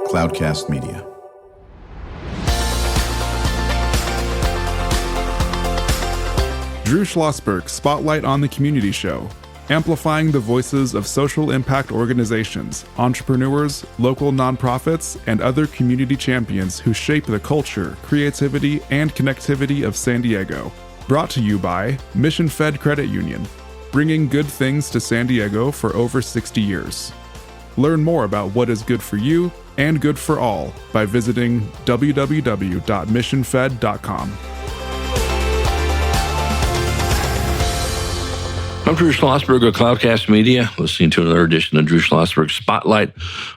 Cloudcast Media. Drew Schlosberg Spotlight on the Community Show, amplifying the voices of social impact organizations, entrepreneurs, local nonprofits, and other community champions who shape the culture, creativity, and connectivity of San Diego. Brought to you by Mission Fed Credit Union, bringing good things to San Diego for over 60 years. Learn more about what is good for you and good for all by visiting www.missionfed.com. I'm Drew Schlosberg of Cloudcast Media, listening to another edition of Drew Schlosberg Spotlight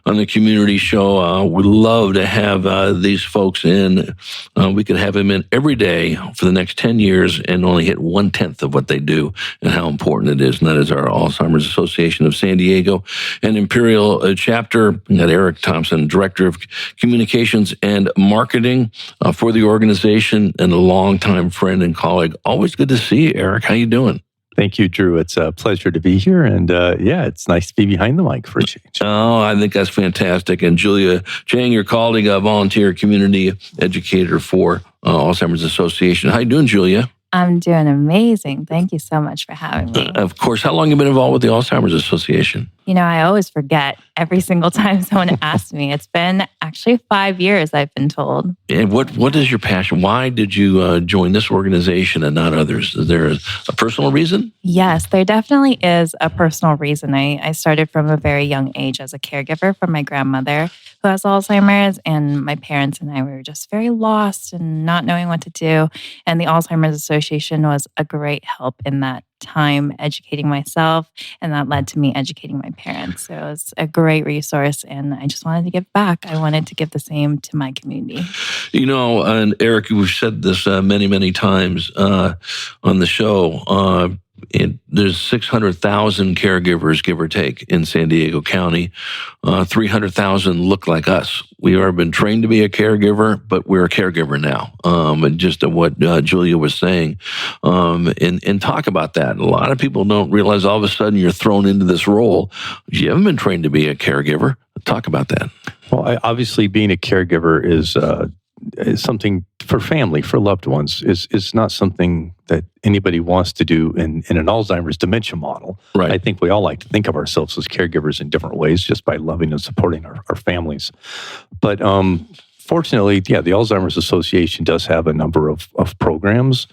on the Community Show. We'd love to have these folks in. We could have them in every day for the next 10 years and only hit 1/10 of what they do and how important it is. And that is our Alzheimer's Association of San Diego and Imperial chapter. We got Eric Thompson, Director of Communications and Marketing for the organization and a longtime friend and colleague. Always good to see you, Eric. How you doing? Thank you, Drew. It's a pleasure to be here. And it's nice to be behind the mic for a change. Oh, I think that's fantastic. And Julia Chang, your colleague, a volunteer community educator for Alzheimer's Association. How you doing, Julia? I'm doing amazing. Thank you so much for having me. Of course. How long have you been involved with the Alzheimer's Association? You know, I always forget every single time someone asks me. It's been actually 5 years, I've been told. And what is your passion? Why did you join this organization and not others? Is there a personal reason? Yes, there definitely is a personal reason. I started from a very young age as a caregiver for my grandmother who has Alzheimer's, and my parents and I were just very lost and not knowing what to do. And the Alzheimer's Association was a great help in that time, educating myself, and that led to me educating my parents. So it was a great resource, and I just wanted to give back. I wanted to give the same to my community. You know, and Eric, we've said this many, many times on the show. There's 600,000 caregivers, give or take, in San Diego County. 300,000 look like us. We have been trained to be a caregiver, but we're a caregiver now. And just what Julia was saying, and talk about that. A lot of people don't realize all of a sudden you're thrown into this role. You haven't been trained to be a caregiver. Talk about that. Well, obviously, being a caregiver is something for family, for loved ones, is not something that anybody wants to do in an Alzheimer's dementia model. Right. I think we all like to think of ourselves as caregivers in different ways, just by loving and supporting our families. But fortunately, the Alzheimer's Association does have a number of programs,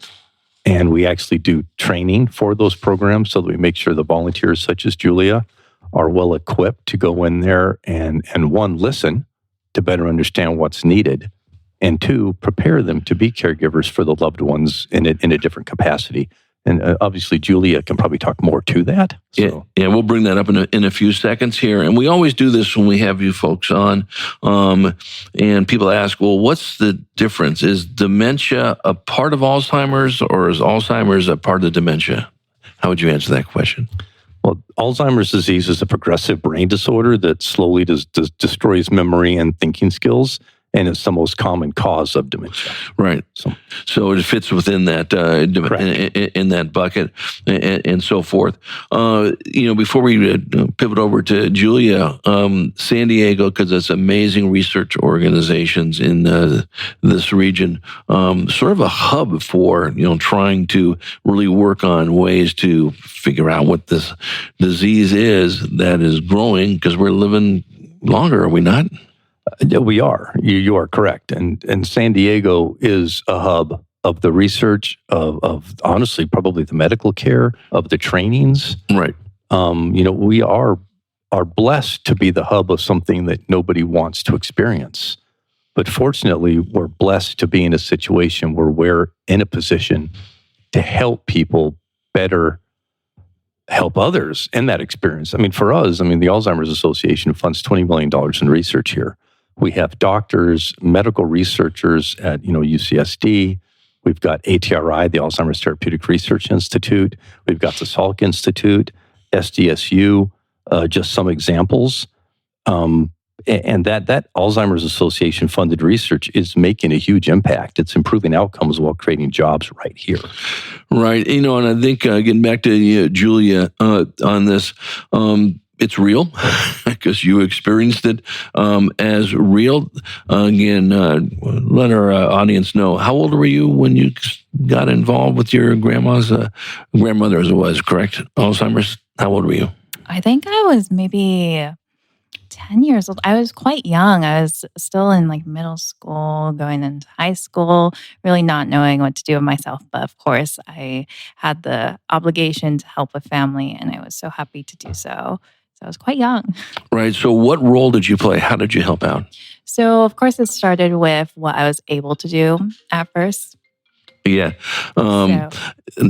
and we actually do training for those programs so that we make sure the volunteers such as Julia are well equipped to go in there and one, listen to better understand what's needed, and two, prepare them to be caregivers for the loved ones in a different capacity. And obviously, Julia can probably talk more to that. So. Yeah, we'll bring that up in a few seconds here. And we always do this when we have you folks on. And people ask, well, what's the difference? Is dementia a part of Alzheimer's, or is Alzheimer's a part of dementia? How would you answer that question? Well, Alzheimer's disease is a progressive brain disorder that slowly destroys memory and thinking skills, and it's the most common cause of dementia. Right. So it fits within that in that bucket and so forth. Before we pivot over to Julia, San Diego, because it's amazing research organizations in this region, sort of a hub for trying to really work on ways to figure out what this disease is that is growing, because we're living longer, are we not? We are. You are correct. And San Diego is a hub of the research, of honestly, probably the medical care, of the trainings. Right. We are blessed to be the hub of something that nobody wants to experience. But fortunately, we're blessed to be in a situation where we're in a position to help people better help others in that experience. I mean, for us, the Alzheimer's Association funds $20 million in research here. We have doctors, medical researchers at, UCSD. We've got ATRI, the Alzheimer's Therapeutic Research Institute. We've got the Salk Institute, SDSU, just some examples. And that Alzheimer's Association funded research is making a huge impact. It's improving outcomes while creating jobs right here. Right. And I think getting back to Julia on this, it's real because you experienced it as real. Again, let our audience know, how old were you when you got involved with your grandmother, as it was, correct? Alzheimer's. How old were you? I think I was maybe 10 years old. I was quite young. I was still in like middle school, going into high school, really not knowing what to do with myself. But of course, I had the obligation to help a family, and I was so happy to do so. So I was quite young. Right. So what role did you play? How did you help out? So, of course, it started with what I was able to do at first. Yeah.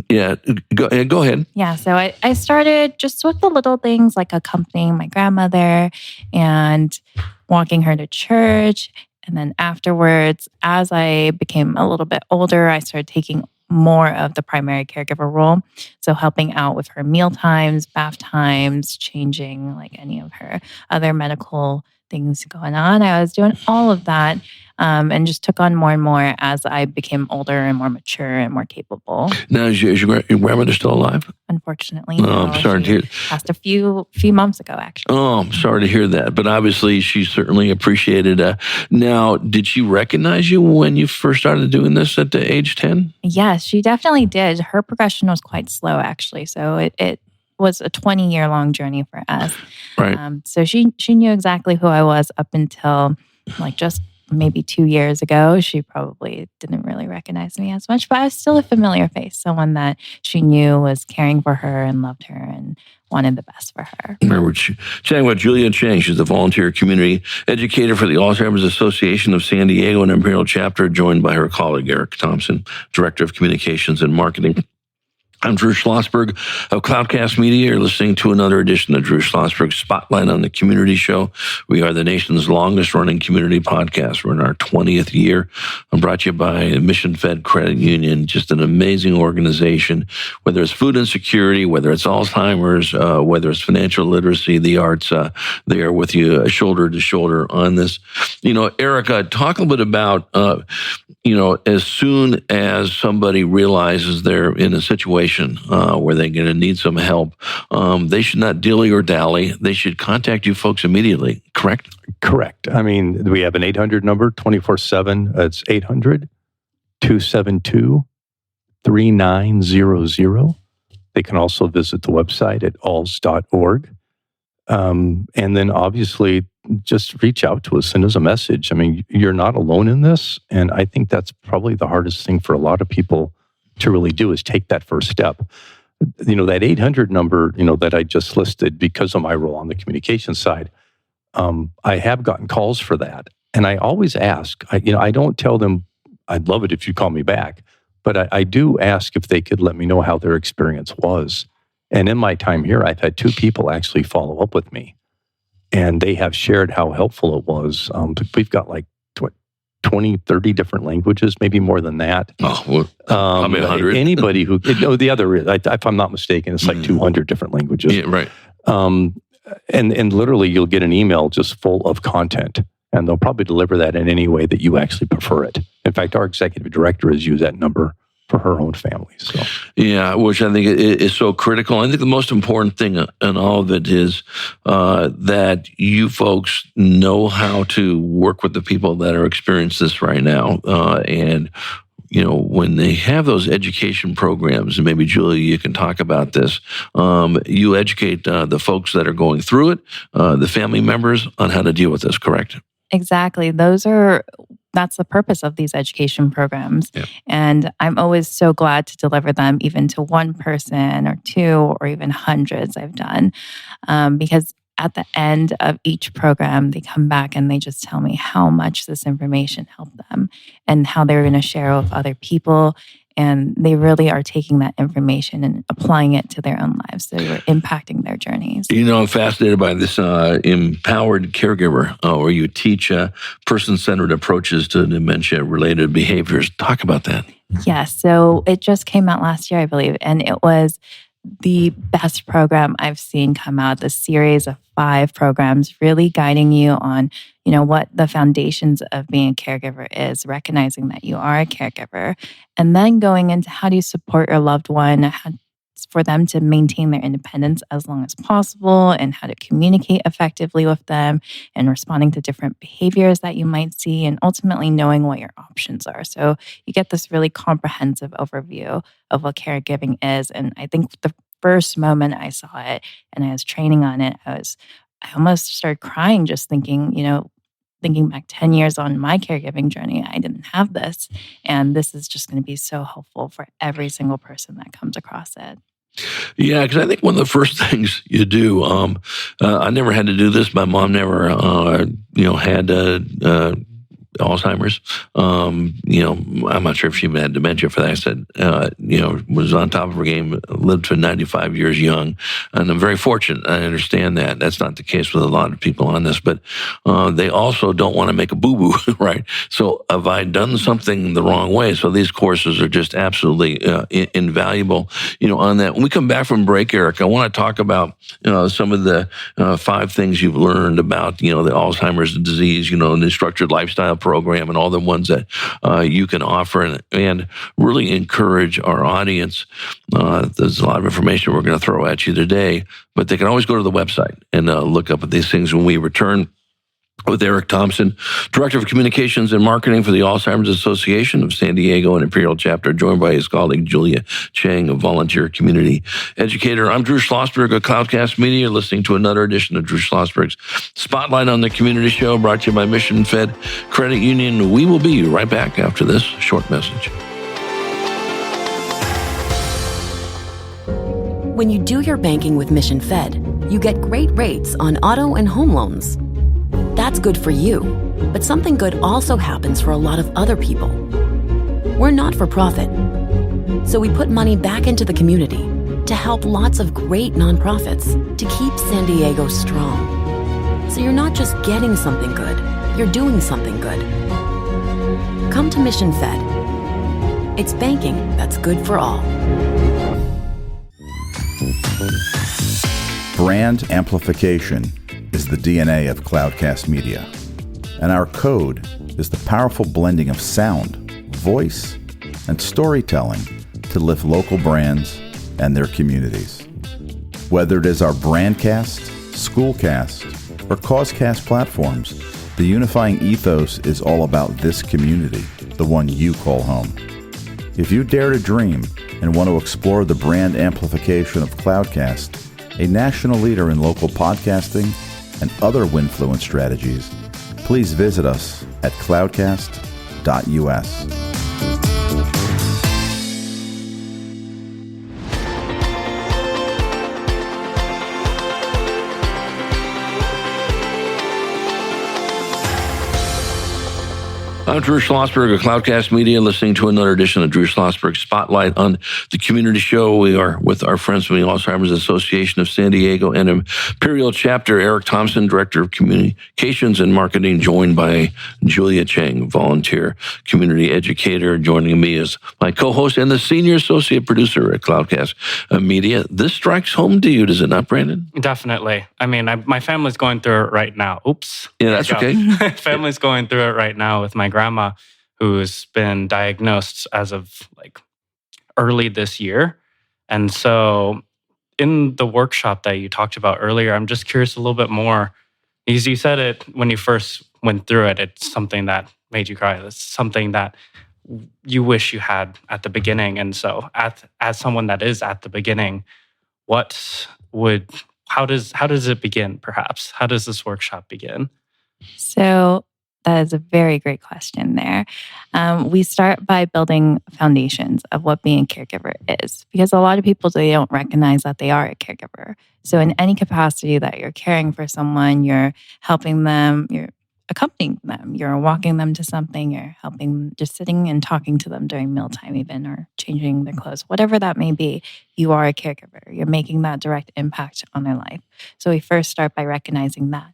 Yeah. Go ahead. Yeah. So I started just with the little things like accompanying my grandmother and walking her to church. And then afterwards, as I became a little bit older, I started taking more of the primary caregiver role. So helping out with her meal times, bath times, changing like any of her other medical things going on. I was doing all of that and just took on more and more as I became older and more mature and more capable. Now, is your grandmother still alive? Unfortunately, I'm sorry to hear. Passed a few months ago, actually. Oh, I'm sorry to hear that. But obviously, she certainly appreciated it. Now, did she recognize you when you first started doing this at the age 10? Yes, she definitely did. Her progression was quite slow, actually. So it was a 20-year-long journey for us. Right. So she knew exactly who I was up until like just maybe 2 years ago. She probably didn't really recognize me as much, but I was still a familiar face, someone that she knew was caring for her and loved her and wanted the best for her. We're chatting with Julia Chang. She's the volunteer community educator for the Alzheimer's Association of San Diego and Imperial chapter, joined by her colleague, Eric Thompson, Director of Communications and Marketing. I'm Drew Schlosberg of Cloudcast Media. You're listening to another edition of Drew Schlosberg Spotlight on the Community Show. We are the nation's longest running community podcast. We're in our 20th year. I'm brought to you by Mission Fed Credit Union, just an amazing organization. Whether it's food insecurity, whether it's Alzheimer's, whether it's financial literacy, the arts, they are with you shoulder to shoulder on this. Erica, talk a little bit about, as soon as somebody realizes they're in a situation where they're going to need some help, they should not dilly or dally. They should contact you folks immediately, correct? Correct. I mean, we have an 800 number, 24/7. It's 800-272-3900. They can also visit the website at alz.org. And then obviously just reach out to us, send us a message. I mean, you're not alone in this. And I think that's probably the hardest thing for a lot of people to really do, is take that first step. That 800 number, that I just listed, because of my role on the communication side, I have gotten calls for that. And I always ask, I don't tell them, I'd love it if you call me back, but I do ask if they could let me know how their experience was. And in my time here, I've had 2 people actually follow up with me, and they have shared how helpful it was. We've got like 20, 30 different languages, maybe more than that. Oh, well, probably 100. Anybody who, the other, if I'm not mistaken, it's like 200 different languages. Yeah, right. And literally you'll get an email just full of content, and they'll probably deliver that in any way that you actually prefer it. In fact, our executive director has used that number for her own family. So, yeah, which I think is so critical. I think the most important thing in all of it is that you folks know how to work with the people that are experiencing this right now. And when they have those education programs, and maybe Julia, you can talk about this, you educate the folks that are going through it, the family members, on how to deal with this, correct? Exactly. That's the purpose of these education programs. Yeah. And I'm always so glad to deliver them even to one person or 2 or even hundreds I've done. Because at the end of each program, they come back and they just tell me how much this information helped them and how they're going to share with other people. And they really are taking that information and applying it to their own lives. So you're impacting their journeys. I'm fascinated by this empowered caregiver, where you teach person-centered approaches to dementia-related behaviors. Talk about that. Yes. So it just came out last year, I believe. And it was the best program I've seen come out, the series of 5 programs really guiding you on, what the foundations of being a caregiver is, recognizing that you are a caregiver, and then going into how do you support your loved one, for them to maintain their independence as long as possible, and how to communicate effectively with them, and responding to different behaviors that you might see, and ultimately knowing what your options are. So you get this really comprehensive overview of what caregiving is. And I think the first moment I saw it and I was training on it, I almost started crying just thinking back 10 years on my caregiving journey. I didn't have this. And this is just going to be so helpful for every single person that comes across it. Yeah, because I think one of the first things you do, I never had to do this. My mom never, had Alzheimer's. I'm not sure if she even had dementia for that. I said, was on top of her game, lived to 95 years young. And I'm very fortunate. I understand that. That's not the case with a lot of people on this, but they also don't want to make a boo-boo, right? So have I done something the wrong way? So these courses are just absolutely invaluable, on that. When we come back from break, Eric, I want to talk about, some of the 5 things you've learned about, the Alzheimer's disease, the structured lifestyle program and all the ones that you can offer and really encourage our audience. There's a lot of information we're going to throw at you today, but they can always go to the website and look up at these things when we return with Eric Thompson, Director of Communications and Marketing for the Alzheimer's Association of San Diego and Imperial Chapter, joined by his colleague Julia Chang, a volunteer community educator. I'm Drew Schlosberg of Cloudcast Media, listening to another edition of Drew Schlosberg's Spotlight on the Community Show, brought to you by Mission Fed Credit Union. We will be right back after this short message. When you do your banking with Mission Fed, you get great rates on auto and home loans. That's good for you, but something good also happens for a lot of other people. We're not for profit, so we put money back into the community to help lots of great nonprofits to keep San Diego strong. So you're not just getting something good, you're doing something good. Come to Mission Fed. It's banking that's good for all. Brand amplification is the DNA of Cloudcast Media, and our code is the powerful blending of sound, voice, and storytelling to lift local brands and their communities. Whether it is our Brandcast, Schoolcast, or Causecast platforms, the unifying ethos is all about this community, the one you call home. If you dare to dream and want to explore the brand amplification of Cloudcast, a national leader in local podcasting and other Winfluence strategies, please visit us at cloudcast.us. I'm Drew Schlosberg of Cloudcast Media, listening to another edition of Drew Schlosberg Spotlight on the Community Show. We are with our friends from the Alzheimer's Association of San Diego and Imperial Chapter, Eric Thompson, Director of Communications and Marketing, joined by Julia Chang, volunteer community educator. Joining me is my co-host and the senior associate producer at Cloudcast Media. This strikes home to you, does it not, Brandon? Definitely. I mean, my family's going through it right now. Oops. Yeah, that's okay. Family's going through it right now with my grandma, who's been diagnosed as of early this year. And so in the workshop that you talked about earlier, I'm just curious a little bit more. Because you said it when you first went through it, it's something that made you cry. It's something that you wish you had at the beginning. And so as someone that is at the beginning, how does it begin, perhaps? How does this workshop begin? So that is a very great question there. We start by building foundations of what being a caregiver is, because a lot of people, they don't recognize that they are a caregiver. So in any capacity that you're caring for someone, you're helping them, you're accompanying them, you're walking them to something, you're helping, just sitting and talking to them during mealtime even, or changing their clothes, whatever that may be, you are a caregiver. You're making that direct impact on their life. So we first start by recognizing that.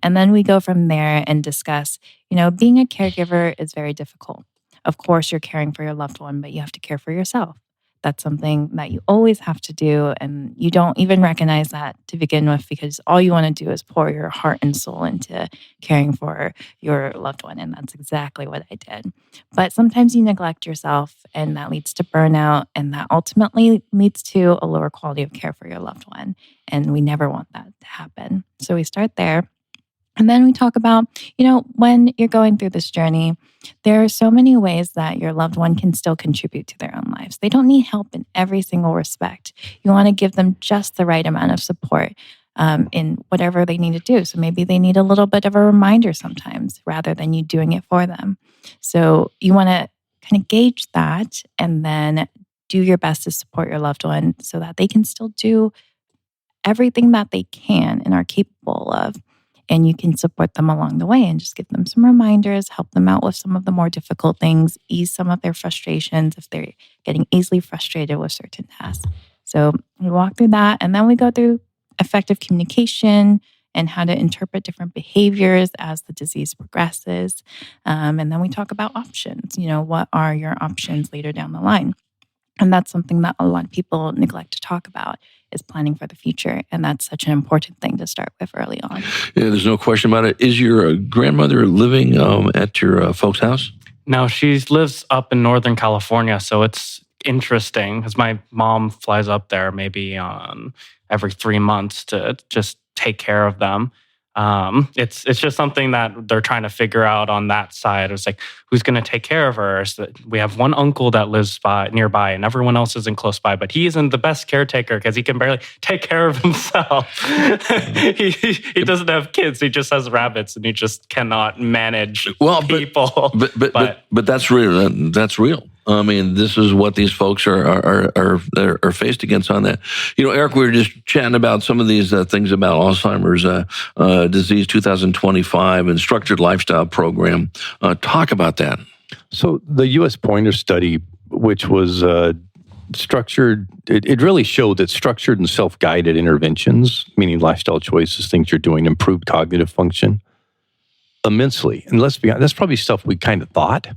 And then we go from there and discuss, being a caregiver is very difficult. Of course, you're caring for your loved one, but you have to care for yourself. That's something that you always have to do. And you don't even recognize that to begin with, because all you want to do is pour your heart and soul into caring for your loved one. And that's exactly what I did. But sometimes you neglect yourself, and that leads to burnout. And that ultimately leads to a lower quality of care for your loved one. And we never want that to happen. So we start there. And then we talk about, when you're going through this journey, there are so many ways that your loved one can still contribute to their own lives. They don't need help in every single respect. You want to give them just the right amount of support in whatever they need to do. So maybe they need a little bit of a reminder sometimes rather than you doing it for them. So you want to kind of gauge that and then do your best to support your loved one so that they can still do everything that they can and are capable of. And you can support them along the way and just give them some reminders, help them out with some of the more difficult things, ease some of their frustrations if they're getting easily frustrated with certain tasks. So we walk through that, and then we go through effective communication and how to interpret different behaviors as the disease progresses. And then we talk about options. What are your options later down the line? And that's something that a lot of people neglect to talk about, is planning for the future. And that's such an important thing to start with early on. Yeah, there's no question about it. Is your grandmother living at your folks' house? No, she lives up in Northern California. So it's interesting because my mom flies up there maybe on every 3 months to just take care of them. It's just something that they're trying to figure out on that side. It's like, who's going to take care of her? So we have one uncle that lives nearby, and everyone else isn't close by. But he isn't the best caretaker because he can barely take care of himself. he doesn't have kids. He just has rabbits, and he just cannot manage people. But that's real. That's real. I mean, this is what these folks are faced against on that. Eric, we were just chatting about some of these things about Alzheimer's disease 2025 and structured lifestyle program. Talk about that. So the U.S. Pointer study, which was structured, it really showed that structured and self-guided interventions, meaning lifestyle choices, things you're doing, improved cognitive function immensely. And let's be honest, that's probably stuff we kind of thought.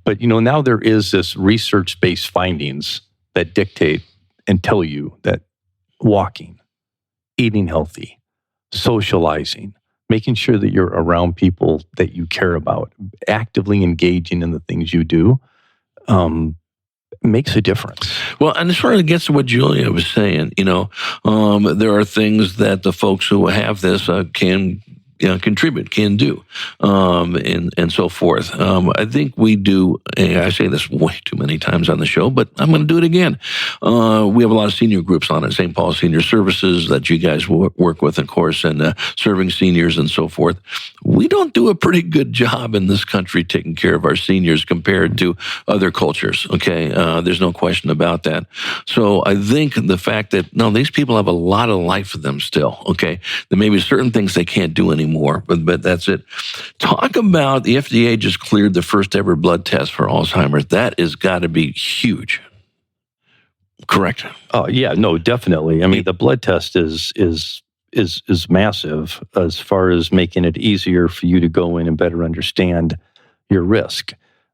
But, now there is this research-based findings that dictate and tell you that walking, eating healthy, socializing, making sure that you're around people that you care about, actively engaging in the things you do, makes a difference. Well, and it sort of gets to what Julia was saying. There are things that the folks who have this can contribute, can do, and so forth. I think we do, I say this way too many times on the show, but I'm going to do it again. We have a lot of senior groups on it, St. Paul Senior Services that you guys work with, of course, and serving seniors and so forth. We don't do a pretty good job in this country taking care of our seniors compared to other cultures, okay? There's no question about that. So I think the fact that, these people have a lot of life for them still, okay? There may be certain things they can't do anymore, but that's it. Talk about the FDA just cleared the first ever blood test for Alzheimer's. That has got to be huge. Correct? Oh yeah, no, definitely. I mean, the blood test is massive as far as making it easier for you to go in and better understand your risk.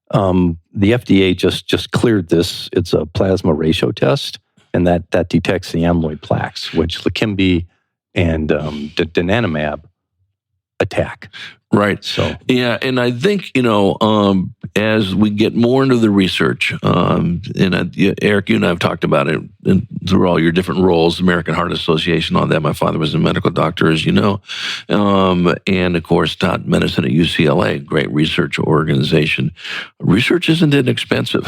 The FDA just cleared this. It's a plasma ratio test, and that detects the amyloid plaques, which Leqembi and donanemab attack. Right. So yeah, and I think as we get more into the research, Eric, you and I have talked about it through all your different roles, American Heart Association, all that. My father was a medical doctor, as you know, and of course taught medicine at UCLA, great research organization. Research isn't inexpensive,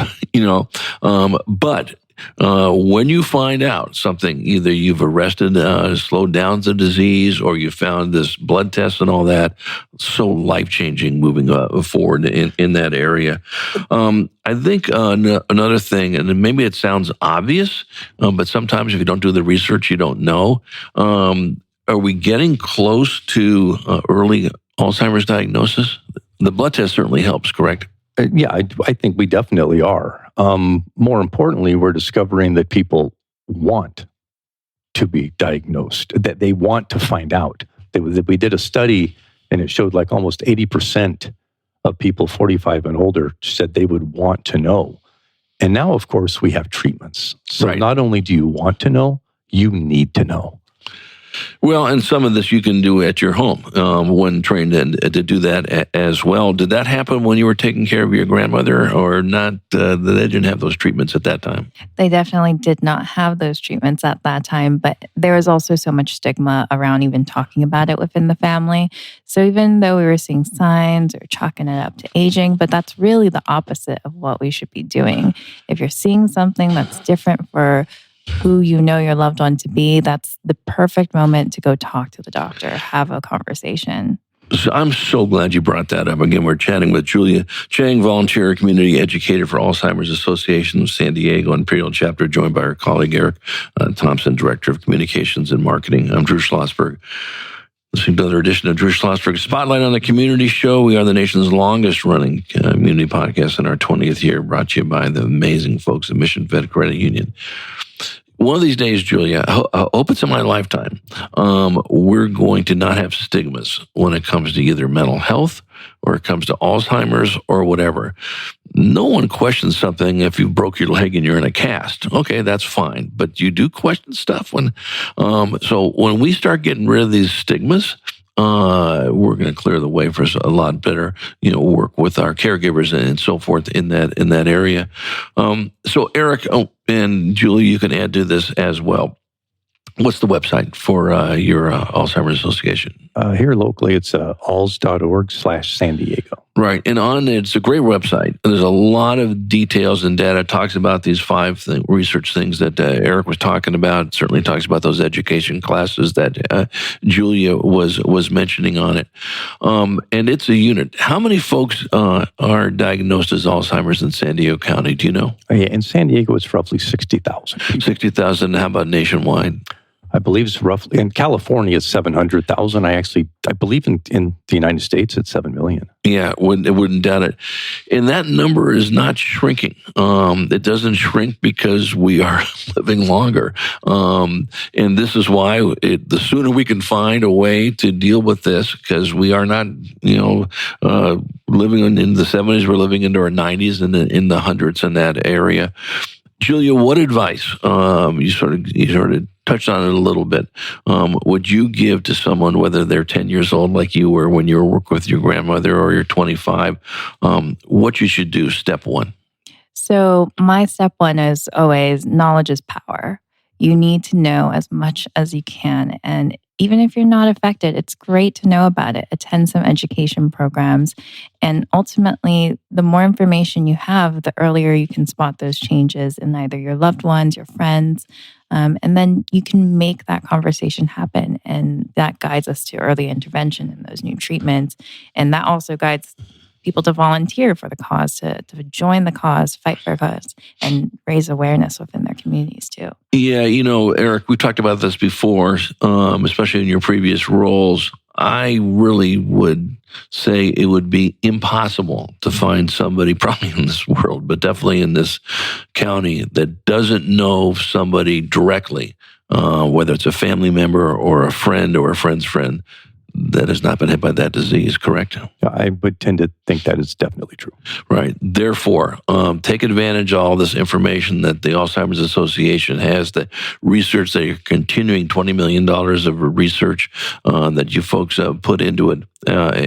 but when you find out something, either you've arrested, slowed down the disease, or you found this blood test and all that, so life-changing moving forward in that area. I think another thing, and maybe it sounds obvious, but sometimes if you don't do the research, you don't know. Are we getting close to early Alzheimer's diagnosis? The blood test certainly helps, correct? Yeah, I think we definitely are. More importantly, we're discovering that people want to be diagnosed, that they want to find out. We did a study, and it showed like almost 80% of people 45 and older said they would want to know. And now, of course, we have treatments. So Right. not only do you want to know, you need to know. Well, and some of this you can do at your home when trained to do that as well. Did that happen when you were taking care of your grandmother or not? They didn't have those treatments at that time. They definitely did not have those treatments at that time, but there was also so much stigma around even talking about it within the family. So even though we were seeing signs or chalking it up to aging, but that's really the opposite of what we should be doing. If you're seeing something that's different for who you know your loved one to be, that's the perfect moment to go talk to the doctor, have a conversation. So I'm so glad you brought that up. Again, we're chatting with Julia Chang, volunteer community educator for Alzheimer's Association of San Diego Imperial Chapter, joined by our colleague Eric Thompson, Director of Communications and Marketing. I'm Drew Schlosberg. Listening to another edition of Drew Schlosberg Spotlight on the Community Show. We are the nation's longest running community podcast in our 20th year, brought to you by the amazing folks at Mission Fed Credit Union. One of these days, Julia, I hope it's in my lifetime, we're going to not have stigmas when it comes to either mental health or it comes to Alzheimer's or whatever. No one questions something if you broke your leg and you're in a cast. Okay, that's fine. But you do question stuff when, so when we start getting rid of these stigmas, we're going to clear the way for a lot better, work with our caregivers and so forth in that area. So Eric and Julie, you can add to this as well. What's the website for your Alzheimer's Association? Here locally, it's alz.org/San Diego. Right. And it's a great website. There's a lot of details and data. It talks about these 5 research things that Eric was talking about. It certainly talks about those education classes that Julia was mentioning on it. And it's a unit. How many folks are diagnosed as Alzheimer's in San Diego County? Do you know? Yeah, in San Diego, it's roughly 60,000. 60,000. How about nationwide? I believe it's roughly, in California, it's 700,000. I believe in the United States, it's 7 million. Yeah, wouldn't doubt it. And that number is not shrinking. It doesn't shrink because we are living longer. And this is why the sooner we can find a way to deal with this, because we are not, living in the 70s, we're living into our 90s and in the hundreds in that area. Julia, what advice, you sort of touched on it a little bit, would you give to someone, whether they're 10 years old like you were when you were working with your grandmother or you're 25, what you should do, step 1? So my step 1 is always knowledge is power. You need to know as much as you can. And even if you're not affected, it's great to know about it. Attend some education programs. And ultimately, the more information you have, the earlier you can spot those changes in either your loved ones, your friends. And then you can make that conversation happen. And that guides us to early intervention and those new treatments. And that also guides people to volunteer for the cause, to join the cause, fight for a cause, and raise awareness within their communities too. Yeah, Eric, we talked about this before, especially in your previous roles. I really would say it would be impossible to find somebody, probably in this world, but definitely in this county, that doesn't know somebody directly, whether it's a family member or a friend or a friend's friend, that has not been hit by that disease, correct? I would tend to think that is definitely true. Right. Therefore, take advantage of all this information that the Alzheimer's Association has, the research that you're continuing, $20 million of research that you folks put into it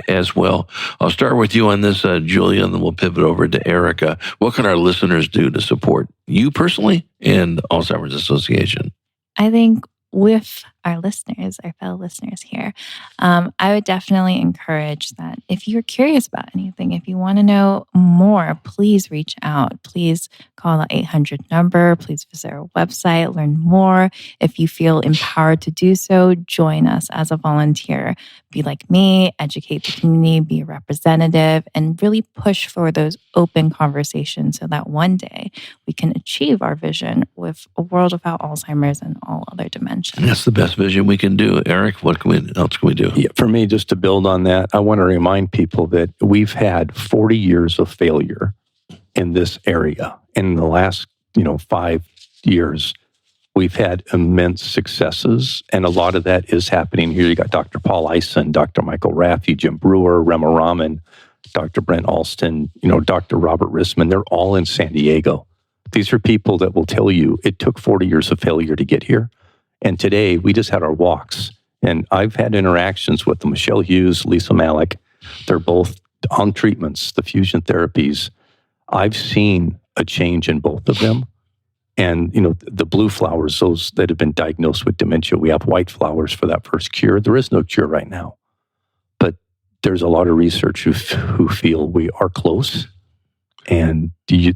as well. I'll start with you on this, Julia, and then we'll pivot over to Erica. What can our listeners do to support you personally and the Alzheimer's Association? I think with our listeners, our fellow listeners here, I would definitely encourage that if you're curious about anything, if you want to know more, please reach out. Please call the 800 number. Please visit our website, learn more. If you feel empowered to do so, join us as a volunteer. Be like me, educate the community, be a representative, and really push for those open conversations so that one day we can achieve our vision with a world without Alzheimer's and all other dementias. That's the best vision we can do. Eric, what else can we do? Yeah, for me, just to build on that, I want to remind people that we've had 40 years of failure in this area. In the last, 5 years, we've had immense successes, and a lot of that is happening here. You got Dr. Paul Eisen, Dr. Michael Raffi, Jim Brewer, Rema Raman, Dr. Brent Alston, Dr. Robert Rissman. They're all in San Diego. These are people that will tell you it took 40 years of failure to get here. And today we just had our walks. And I've had interactions with them, Michelle Hughes, Lisa Malik. They're both on treatments, the fusion therapies. I've seen a change in both of them. And, the blue flowers, those that have been diagnosed with dementia, we have white flowers for that first cure. There is no cure right now. But there's a lot of research who feel we are close. And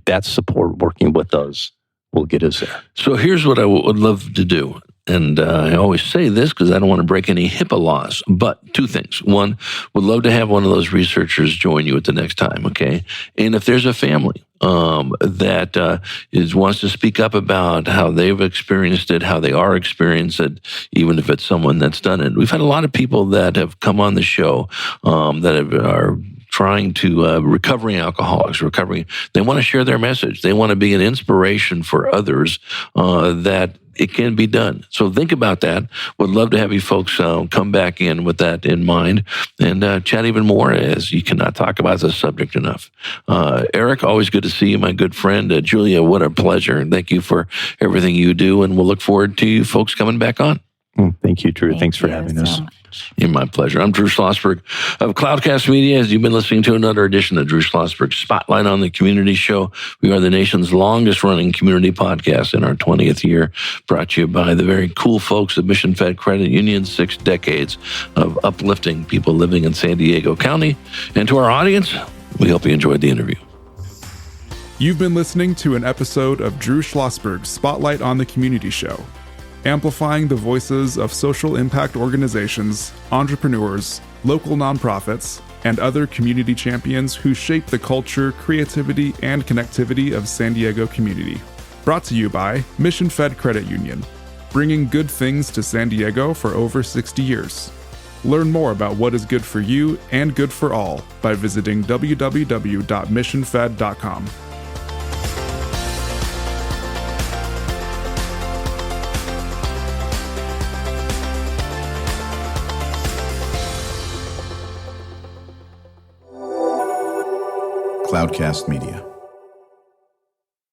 that support working with us will get us there. So here's what I would love to do. And I always say this because I don't want to break any HIPAA laws. But two things. One, would love to have one of those researchers join you at the next time, okay? And if there's a family that wants to speak up about how they've experienced it, how they are experiencing it, even if it's someone that's done it. We've had a lot of people that have come on the show are trying to recovering alcoholics, they want to share their message. They want to be an inspiration for others that it can be done. So think about that. Would love to have you folks come back in with that in mind and chat even more, as you cannot talk about this subject enough. Eric, always good to see you, my good friend. Julia, what a pleasure. And thank you for everything you do. And we'll look forward to you folks coming back on. Thank you, Drew. Thanks for having us. In my pleasure. I'm Drew Schlosberg of Cloudcast Media. As you've been listening to another edition of Drew Schlosberg Spotlight on the Community Show, we are the nation's longest running community podcast in our 20th year, brought to you by the very cool folks at Mission Fed Credit Union, 6 decades of uplifting people living in San Diego County. And to our audience, we hope you enjoyed the interview. You've been listening to an episode of Drew Schlosberg Spotlight on the Community Show, amplifying the voices of social impact organizations, entrepreneurs, local nonprofits, and other community champions who shape the culture, creativity, and connectivity of San Diego community. Brought to you by Mission Fed Credit Union, bringing good things to San Diego for over 60 years. Learn more about what is good for you and good for all by visiting www.missionfed.com. Cloudcast Media.